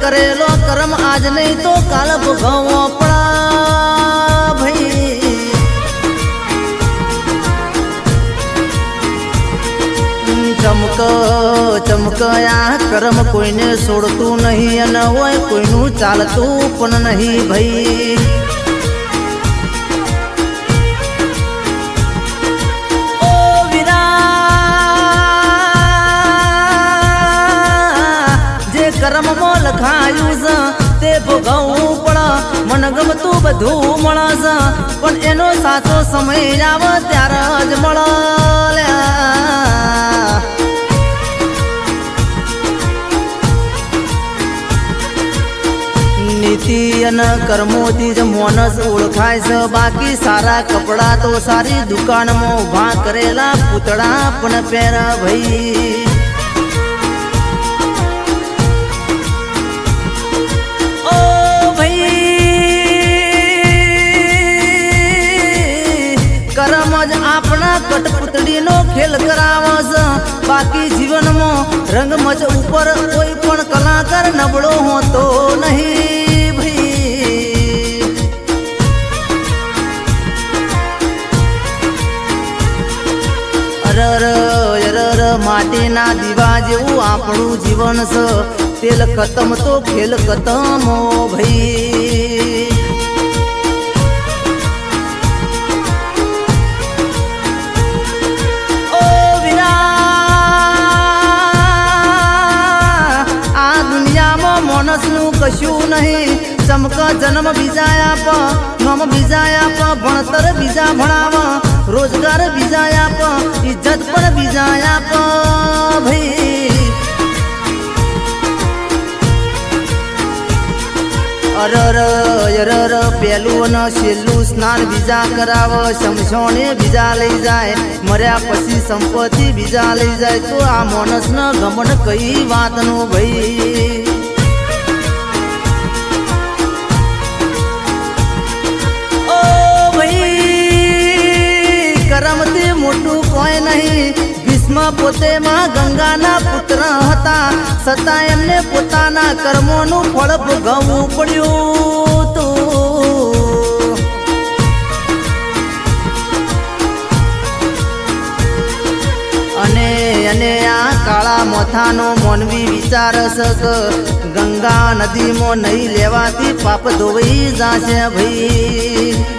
करेलो कर्म आज नहीं तो काल भोगवो पड़ा भाई। चमक चमक या कर्म कोईने छोड़तू नहीं अन होय कोईनु चालतू पण नहीं भाई। कर्म में लखायु ते भोगवू पड़ा मन गमतू बधु मळस पण एनो साचो समय आव त्यार ज मळल्या। नीति अन कर्मोथी ज मानस ओळखाय छ। बाकी सारा कपड़ा तो सारी दुकान में उभा करेला पुतळा पण पेरा भई। अपना कठपुतड़ी नो खेल करावस बाकी जीवन में रंग मच ऊपर कोई पण कलाकार नबड़ो हो तो नहीं भाई। अरर माटी ना दीवा जेवू आपणू जीवन स तेल खत्म तो खेल खत्म हो भाई। कशू नहीं चमक जन्म बीजाया प नम बीजाया प भणतर बीजा भणाव रोजगार बीजाया प इज्जत पण बीजाया प भाई। अरर पेलू न छेल्लू स्नान बीजा कराव शमशाने बीजा लई जाए मर्या पछी संपत्ति बीजा लई जाए तो आ मानस न गमन कई वात नो भाई। करमती मोटू कोई नहीं भीष्म पोते मां गंगा ना पुत्र हता सता एमने पोताना कर्मोनु फल भोगवू पड्यू तो। अने अने आ काळा मोथानो मोनवी विचारस गंगा नदी में नहीं लेवाती पाप धोवई जाशे भाई।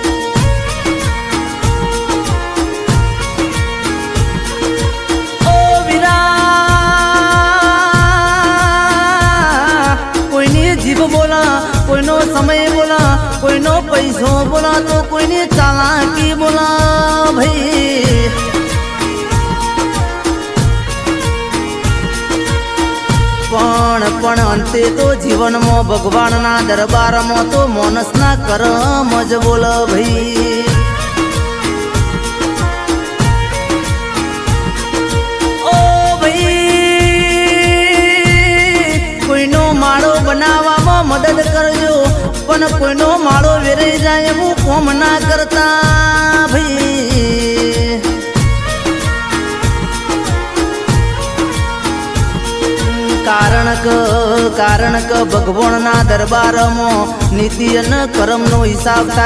बोला कोई नो समय बोला कोई नो पैसो बोला तो कोई ने चालाकी बोला भाई। पण अंते तो जीवन में भगवान ना दरबार में तो मानस ना कर्म ज बोल भाई। बनावा मदद करजो पण कोईनो माळो वेराई जाए वो कोम ना करता भाई। कारण क भगवान ना दरबार में नीति अन कर्म नो हिसाब था।